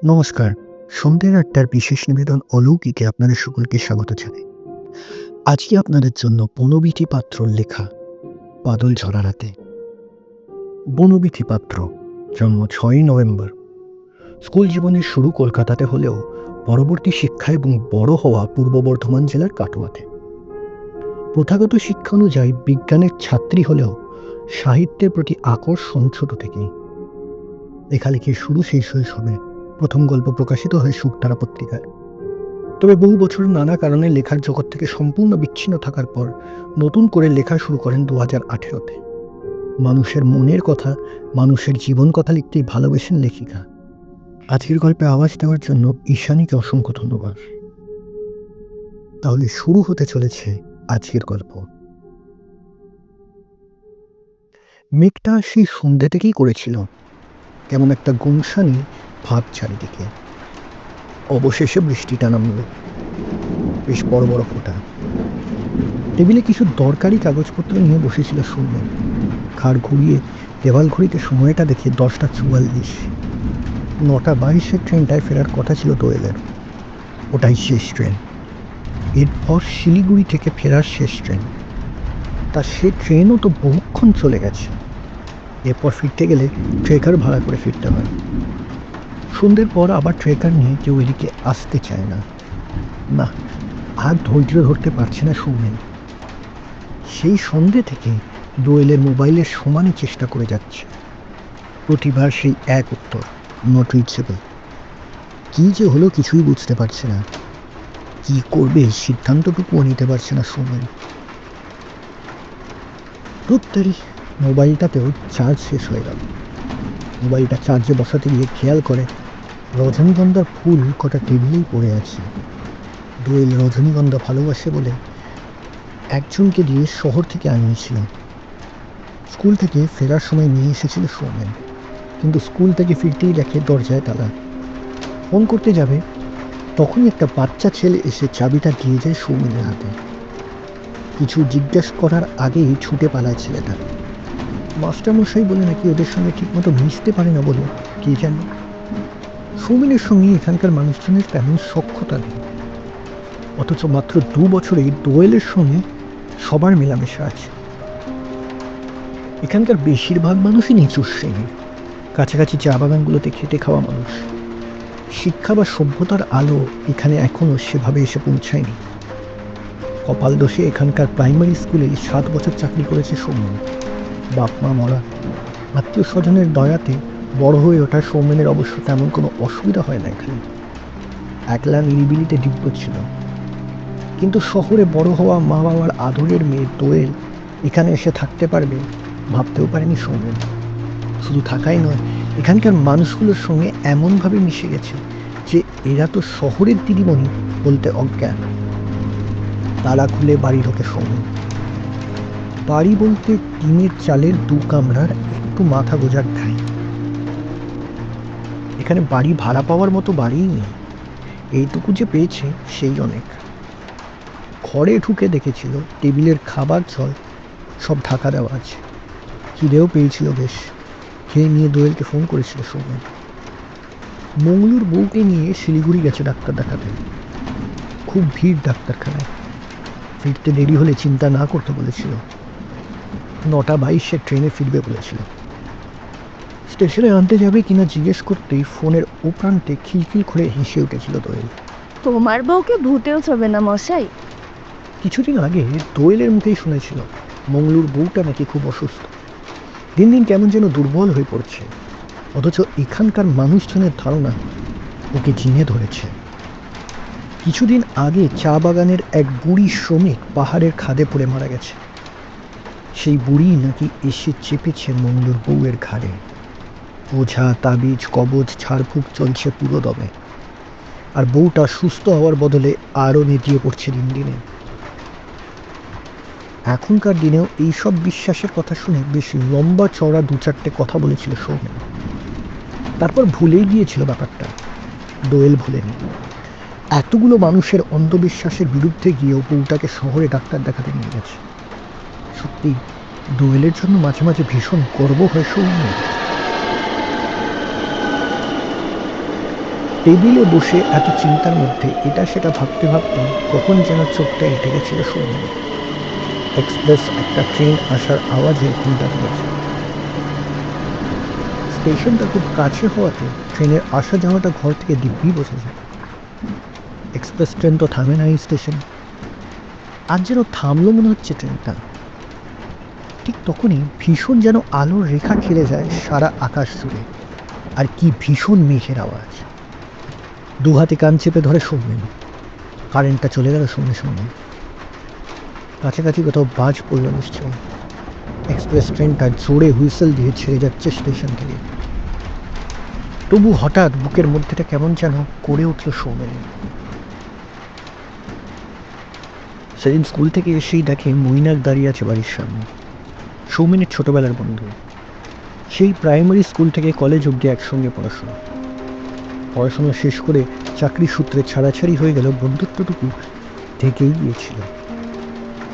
নমস্কার। সন্ধ্যের আড্ডার বিশেষ নিবেদন অলৌকিকে আপনাদের সকলকে স্বাগত জানাই। আজকে আপনাদের জন্য বনবিথী পাত্রর লেখা বাদল ঝরা রাতে। বনবিথী পাত্র জন্ম ৬ই নভেম্বর। স্কুল জীবনের শুরু কলকাতাতে হলেও পরবর্তী শিক্ষা এবং বড় হওয়া পূর্ব বর্ধমান জেলার কাটোয়াতে। প্রথাগত শিক্ষা অনুযায়ী বিজ্ঞানের ছাত্রী হলেও সাহিত্যের প্রতি আকর্ষণ ছোট থেকেই। লেখালেখির শুরু সেই শৈশবে। প্রথম গল্প প্রকাশিত হয় শুকতারা পত্রিকায়। তবে বহু বছর নানা কারণে লেখার জগৎ থেকে সম্পূর্ণ বিচ্ছিন্ন থাকার পর নতুন করে লেখা শুরু করেন 2018-তে। মানুষের মনের কথা, মানুষের জীবন কথা লিখতেই ভালোবেসেন লেখিকা। আজকের গল্পে আওয়াজ দেওয়ার জন্য ঈশানীকে অসংখ্য ধন্যবাদ। তাহলে শুরু হতে চলেছে আজকের গল্প। মেঘটা সেই সন্ধ্যে থেকেই করেছিল কেমন একটা গুমসানি ভাব চারিদিকে। অবশেষে বৃষ্টিটা নামল, বেশ বড় বড় ফোঁটা। টেবিলে কিছু দরকারি কাগজপত্র নিয়ে বসেছিল সৌমেন। ঘাড় ঘুরিয়ে দেওয়াল ঘড়িতে সময়টা দেখে 10টা 44। 9টা 22-এর ট্রেনটায় ফেরার কথা ছিল দোয়েলের। ওটাই শেষ ট্রেন। এরপর শিলিগুড়ি থেকে ফেরার শেষ ট্রেন। তা সে ট্রেনও তো বহুক্ষণ চলে গেছে। এরপর ফিরতে গেলে ট্রেকার ভাড়া করে ফিরতে হয়। সন্ধ্যের পর আবার ট্রেকার নিয়ে কেউ এদিকে আসতে চায় না। না, আর ধৈর্য ধরতে পারছে না সৌমেন। সেই সন্ধ্যে থেকে দোয়েলের মোবাইলের সমানে চেষ্টা করে যাচ্ছে। প্রতিবার সেই এক উত্তর, নট রিচেবল। কি যে হলো কিছুই বুঝতে পারছে না। কি করবে সিদ্ধান্তটুকুও নিতে পারছে না সৌমেন। প্রত্যেকই মোবাইলটাতেও চার্জ শেষ হয়ে গেল। মোবাইলটা চার্জে বসাতে গিয়ে খেয়াল করে রজনীগন্ধার ফুল কটা টেবিলেই পড়ে আছে। দোয়েল রজনীগন্ধা ভালোবাসে বলে একজনকে দিয়ে শহর থেকে আনিয়েছিল। স্কুল থেকে ফেরার সময় নিয়ে এসেছিল সৌমেন, কিন্তু স্কুল থেকে ফিরতেই দেখে দরজায় তালা। ফোন করতে যাবে, তখনই একটা বাচ্চা ছেলে এসে চাবিটা দিয়ে যায় সৌমেনের হাতে। কিছু জিজ্ঞেস করার আগেই ছুটে পালায় ছেলেটা। মাস্টারমশাই বলে নাকি ওদের সঙ্গে ঠিকমতো মিশতে পারে না বলে কে জানে। সৌমেনের সঙ্গে এখানকার মানুষজনের তেমন সখ্যতা নেই, অথচ মাত্র 2 বছরেই দোয়েলের সঙ্গে সবার মেলামেশা আছে। এখানকার বেশিরভাগ মানুষই নিচু শ্রেণীর, কাছাকাছি চা বাগানগুলোতে খেটে খাওয়া মানুষ। শিক্ষা বা সভ্যতার আলো এখানে এখনো সেভাবে এসে পৌঁছায়নি। কপাল দোষে এখানকার প্রাইমারি স্কুলে 7 বছর চাকরি করেছে সৌমেন। বাপ মা মরা, আত্মীয় স্বজনের দয়াতে বড় হয়ে ওঠা সৌমেনের অবশ্য তেমন কোনো অসুবিধা হয় না এখানে। একলা নিরিবিলিতে দিব্য ছিল। কিন্তু শহরে বড় হওয়া মা বাবার আদরের মেয়ে দোয়েল এখানে এসে থাকতে পারবে ভাবতেও পারেনি সৌমেন। শুধু থাকাই নয়, এখানকার মানুষগুলোর সঙ্গে এমনভাবে মিশে গেছে যে এরা তো শহরের দিদিমণি বলতে অজ্ঞান। তালা খুলে বাড়ি ঢোকে সৌমেন। বাড়ি বলতে টিনের চালের 2 কামরার একটু মাথা গোঁজার ঠাঁই। এখানে বাড়ি ভাড়া পাওয়ার মতো বাড়িই নেই। এইটুকু যে পেয়েছে সেই অনেক। ঘরে ঢুকে দেখেছিল টেবিলের খাবার জল সব ঢাকা দেওয়া আছে। খিদেও পেয়েছিল বেশ। খেয়ে নিয়ে দোয়েলকে ফোন করেছিল সৌমেন। মঙ্গলুর বউকে নিয়ে শিলিগুড়ি গেছে ডাক্তার দেখাতে। খুব ভিড় ডাক্তারখানায়। ফিরতে দেরি হলে চিন্তা না করতে বলেছিল। 9টা 22-এর ট্রেনে ফিরবে বলেছিল। স্টেশনে আনতে যাবে কিনা জিজ্ঞেস করতেই ফোনের ও প্রান্তে খিলখিল করে হেসে উঠেছিল দোয়েল। তোমার বউকে ভূতেও ছবে না মশাই। কিছুদিন আগে দোয়েলের মুখেই শুনেছিল মঙ্গলুর বউটা নাকি খুব অসুস্থ। দিন দিন কেমন যেন দুর্বল হয়ে পড়ছে। অথচ এখানকার মানুষজনের ধারণা ওকে চিনে ধরেছে। কিছুদিন আগে চা বাগানের এক বুড়ি শ্রমিক পাহাড়ের খাদে পড়ে মারা গেছে। সেই বুড়ি নাকি এসে চেপেছে মঙ্গলুর বউয়ের ঘাড়ে। ওঝা তাবিজ কবজ ঝাড়ফুঁক চলছে পুরো দমে। আর বউটা সুস্থ হওয়ার বদলে আরও নেতিয়ে পড়ছে দিন দিনে। এখনকার দিনেও এইসব বিশ্বাসের কথা শুনে বেশ লম্বা চওড়া 2-4টে কথা বলেছিল সৌমেন। তারপর ভুলেই গিয়েছিল ব্যাপারটা। দোয়েল ভুলেনি। এতগুলো মানুষের অন্ধবিশ্বাসের বিরুদ্ধে গিয়েও বউটাকে শহরে ডাক্তার দেখাতে নিয়ে গেছে। সত্যি দোয়েলের জন্য মাঝে মাঝে ভীষণ গর্ব হয় সৌমেনের। টেবিলে বসে এত চিন্তার মধ্যে এটা সেটা ভাবতে ভাবতে কখন যেন চোখটা এঁটে গেছিল সৌম্যের। এক্সপ্রেস একটা ট্রেন আসার আওয়াজে ঘুমটা দিয়েছে। স্টেশনটা খুব কাছে হওয়াতে ট্রেনের আসা যাওয়াটা ঘর থেকে দিব্যি বোঝা যায়। এক্সপ্রেস ট্রেন তো থামে না এই স্টেশন। আজ যেন থামলো মনে হচ্ছে ট্রেনটা। ঠিক তখনই ভীষণ যেন আলোর রেখা খেলে যায় সারা আকাশ জুড়ে। আর কি ভীষণ মেঘের আওয়াজ। দু হাতে কান চেপে ধরে সৌমেন। কারেন্টটা চলে গেল সঙ্গে সঙ্গে। কাছাকাছি কোথাও বাজ পড়ল নিশ্চয়ই। এক্সপ্রেস ট্রেনটা জোরে হুইসেল দিয়ে ছেড়ে যাচ্ছে স্টেশন থেকে। তবু হঠাৎ বুকের মধ্যেটা কেমন যেন করে উঠল সৌমেনের। সেদিন স্কুল থেকে এসেই দেখে মৈনাক দাঁড়িয়ে আছে বাড়ির সামনে। সৌমেনের ছোটবেলার বন্ধু। সেই প্রাইমারি স্কুল থেকে কলেজ অবধি একসঙ্গে পড়াশোনা শেষ করে চাকরি সূত্রে ছাড়াছাড়ি হয়ে গেল, বন্ধুত্বটুকু থেকেই গিয়েছিল।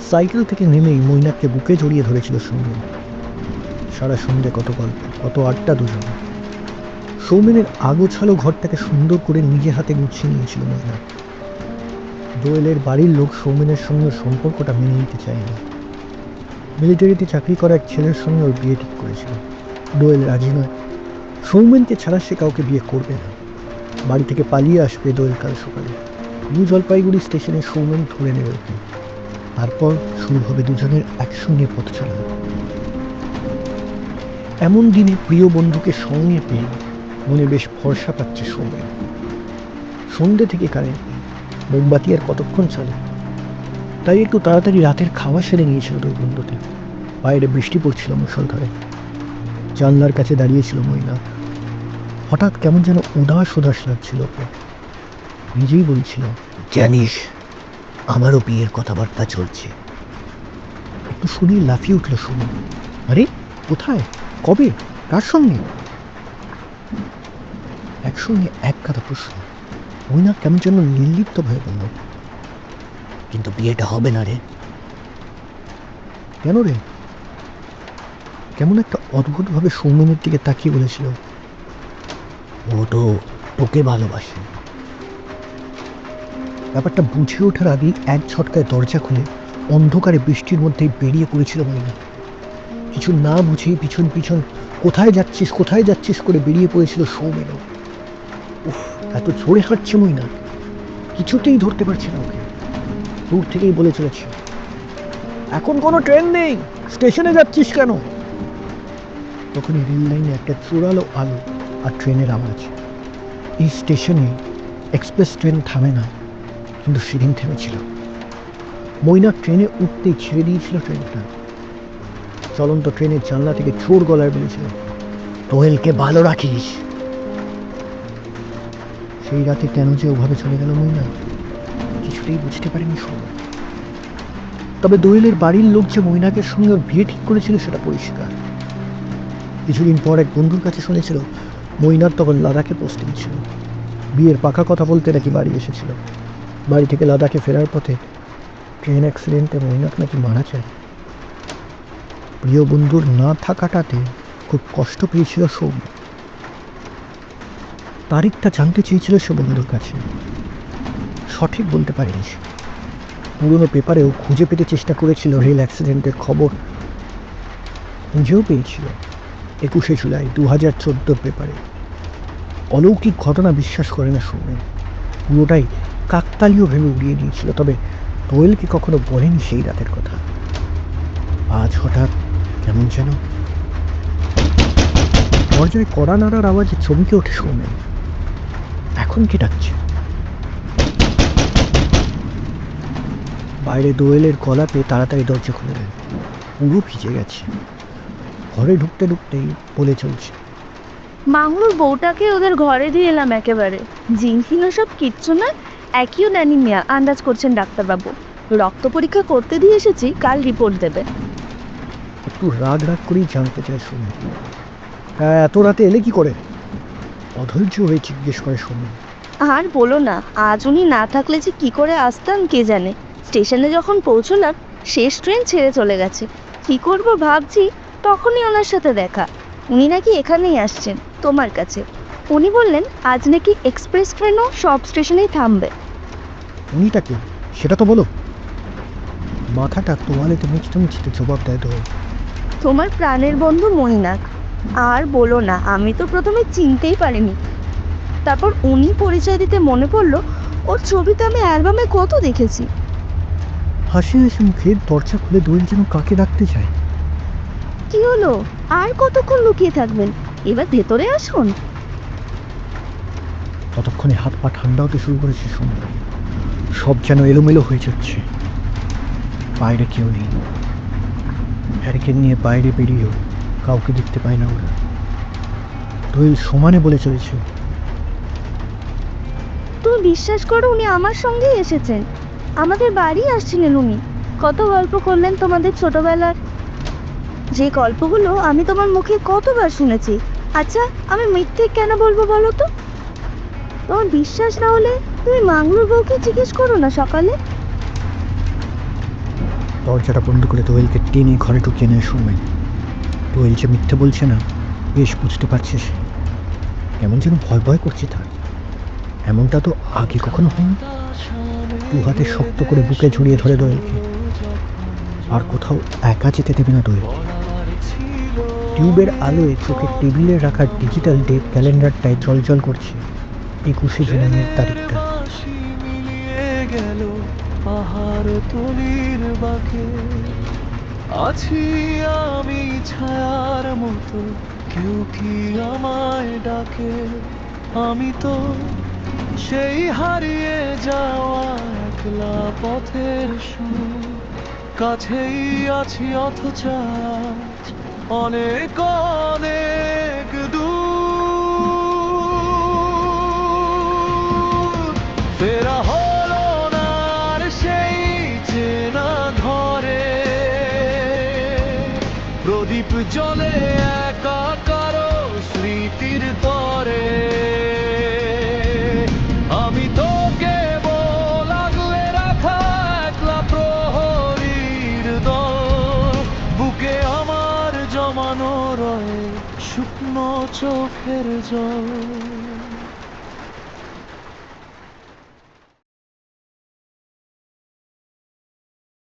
সাইকেল থেকে নেমেই মৈনাককে বুকে জড়িয়ে ধরেছিল সৌমেন। সারা সন্ধ্যে কত গল্প, কত আড্ডা দুজনে। সৌমেনের আগোছালো ঘরটাকে সুন্দর করে নিজে হাতে গুছিয়ে নিয়েছিল মৈনাক। দোয়েলের বাড়ির লোক সৌমেনের সঙ্গে সম্পর্কটা মেনে নিতে চায়নি। মিলিটারিতে চাকরি করা এক ছেলের সঙ্গে ওর বিয়ে ঠিক করেছিল। দোয়েল রাজি নয়। সৌমেনকে ছাড়া সে কাউকে বিয়ে করবে না। বাড়ি থেকে পালিয়ে আসবে দোয়েল কাল সকালে। নিউ জলপাইগুড়ি স্টেশনে সৌমেন ধরে নেবে ওকে। তারপর শুরু হবে দুজনের একসঙ্গে পথ চলা। এমন দিনে প্রিয় বন্ধুকে সঙ্গে পেয়ে মনে বেশ ভরসা পাচ্ছে সৌমেন। সন্ধ্যে থেকে কারেন্ট নেই, মোমবাতি আর কতক্ষণ চলে। তাই একটু তাড়াতাড়ি রাতের খাওয়া সেরে নিয়েছিল দুই বন্ধুতে। বাইরে বৃষ্টি পড়ছিল মুষলধারে। জানলার কাছে দাঁড়িয়েছিল মৈনাক। হঠাৎ কেমন যেন উদাস উদাস লাগছিল ওকে। নিজেই বলছিল, জানিস আমারও বিয়ের কথাবার্তা চলছে। একটু শুনে লাফিয়ে উঠল শুনে। আরে কোথায়, কবে, কার সঙ্গে? একসঙ্গে এক কথা প্রশ্ন। মৈনাক কেমন যেন নির্লিপ্ত ভয়ে বলল, কিন্তু বিয়েটা হবে না রে। কেন রে? কেমন একটা অদ্ভুত ভাবে সৌমেনের দিকে তাকিয়ে বলেছিল, ও তো তোকে ভালোবাসে। ব্যাপারটা বুঝে ওঠার আগেই এক ঝটকায় দরজা খুলে অন্ধকারে বৃষ্টির মধ্যেই বেরিয়ে পড়েছিল মৈনাক। কিছু না বুঝেই পিছন পিছন কোথায় যাচ্ছিস করে বেরিয়ে পড়েছিল সৌমেনও। উফ, এত জোরে হাঁটছে মৈনাক, কিছুতেই ধরতে পারছে না ওকে। দূর থেকেই বলে চলেছে, এখন কোনো ট্রেন নেই, স্টেশনে যাচ্ছিস কেন? তখনই রেল লাইনে একটা চোরালো আলো আর ট্রেনের আওয়াজ। এই স্টেশনে এক্সপ্রেস ট্রেন থামে না, কিন্তু সেদিন থেমেছিল। মৈনাক ট্রেনে উঠতেই ছেড়ে দিয়েছিল ট্রেনটা। চলন্ত ট্রেনের জানলা থেকে জোর গলায় বলেছিল, দোয়েলকে ভালো রাখিস। সেই রাতে কেন যে ওভাবে চলে গেল মৈনাক কিছুতেই বুঝতে পারেনি সৌমেন। তবে দোয়েলের বাড়ির লোক যে মৈনাকের সঙ্গে ওর বিয়ে ঠিক করেছিল সেটা পরিষ্কার। কিছুদিন পর এক বন্ধুর কাছে শুনেছিল মৈনাক তখন লাদাখে পোস্টিং ছিল। বিয়ের পাকা কথা বলতে নাকি বাড়ি এসেছিল। বাড়ি থেকে লাদাখে ফেরার পথে ট্রেন অ্যাক্সিডেন্টে মৈনাক নাকি মারা যায়। প্রিয় বন্ধুর না থাকাটাতে খুব কষ্ট পেয়েছিল সৌম্য। তারিখটা জানতে চেয়েছিল সে বন্ধুর কাছে। সঠিক বলতে পারেনি সে। পুরনো পেপারেও খুঁজে পেতে চেষ্টা করেছিল রেল অ্যাক্সিডেন্টের খবর। খুঁজেও পেয়েছিল 21শে জুলাই 2014 পেপারে। অলৌকিক ঘটনা বিশ্বাস করে না সৌমেন। পুরোটাই কাকতালীয় ভেবে উড়িয়ে দিয়েছিল। তবে দোয়েলকে কখনো বলেনি সেই রাতের কথা। আজ হঠাৎ কেমন যেন। দরজায় কড়া নাড়ার আওয়াজে চমকে ওঠে সৌমেন। এখন কে ডাকছে? বাইরে দোয়েলের গলা পেয়ে তাড়াতাড়ি দরজা খুলে দেয়। পুরো ভিজে গেছে। ঘরে ঢুকতে ঢুকতেই বলে চলছে, মাহুর বউটাকে ওদের ঘরে দিয়ে এলাম একেবারে। জিনফিনো সব কিচ্ছু না, অ্যাকিউট অ্যানিমিয়া আন্দাজ করছেন ডাক্তারবাবু। রক্ত পরীক্ষা করতে দিয়ে এসেছি, কাল রিপোর্ট দেবে। একটু রাগ রাগ করেই জানতে চায় সৌমেন, এত রাতে এলে কি করে? অধৈর্য হয়ে জিজ্ঞেস করে সৌমেন। আর বলো না, আজ উনি না থাকলে যে কি করে আসতাম কে জানে। স্টেশনে যখন পৌঁছলাম শেষ ট্রেন ছেড়ে চলে গেছে। কি করব ভাবছি, তখনই ওনার সাথে দেখা। উনি নাকি এখানেই আসছেন, তোমার কাছে। উনি বললেন আজ নাকি এক্সপ্রেস ট্রেনও সব স্টেশনেই থামবে। উনিটা কে সেটা তো বলো। মাথাটা তোয়ালেতে মুছতে মুছতে জবাব দেয় দোয়েল। তোমার প্রাণের বন্ধু মৈনাক। আর বলো না, আমি তো প্রথমে চিনতেই পারিনি। তারপর উনি পরিচয় দিতে মনে পড়লো ওর ছবিতে আমি অ্যালবামে কত দেখেছি। হাসি হাসি মুখে দরজা খুলে দোয়েল যেন কাকে ডাকতে চায়। কি হলো? আর কতক্ষণ লুকিয়ে থাকবেন? এবার ভেতরে আসুন। ততক্ষণে হাত পা ঠান্ডা হতে শুরু করেছে সন্ধ্যা। সব যেন এলোমেলো হয়ে যাচ্ছে। বাইরে কেউ নেই। হ্যারিকেন নিয়ে বাইরে বেরিয়েও কাউকে দেখতে পায় না ওরা। দোয়েল সমানে বলে চলেছে, তুমি বিশ্বাস করো, উনি আমার সঙ্গেই এসেছেন। আমাদের বাড়ি আসছিলেন উনি। কত গল্প করলেন তোমাদের ছোটবেলার, যে গল্পগুলো আমি তোমার মুখে কতবার শুনেছি। আচ্ছা, আমি মিথ্যে কেন বলবো বলো তো? তোমার বিশ্বাস না হলে তুমি মাংলুর বউকে জিজ্ঞেস করো না সকালে। দরজাটা বন্ধ করে দোয়েলকে টেনে ঘরে ঢুকিয়ে নেয় সৌমেন। দোয়েল যে মিথ্যে বলছে না বেশ বুঝতে পারছে সে। কেমন যেন ভয় ভয় করছে তার। এমনটা তো আগে কখনো হয়নি। দু হাতে শক্ত করে বুকে জড়িয়ে ধরে দোয়েলকে। আর কোথাও একা যেতে দেবে না দোয়েলকে। টিউবের আলোয় চোখের টেবিলে রাখা ডিজিটাল ডেট ক্যালেন্ডারটায় জলজল করছে 21শে জুনের তারিখটা। গেল পাহাড় তলির বাঁকে আছি আমি ছায়ার মতো, কেউ কি আমায় ডাকে? আমি তো সেই হারিয়ে যাওয়া একলা পথের সুর, কাছেই আছি অথচ আজ অনেক অনেক দূর। ফেরা হলো না আর সেই চেনা ঘরে, প্রদীপ জ্বলে একা কারো স্মৃতির তরে। আমি তো কেবল আগলে রাখা একলা প্রহরীর দল, বুকে আমার জমানো রয়ে শুকনো চোখের জল।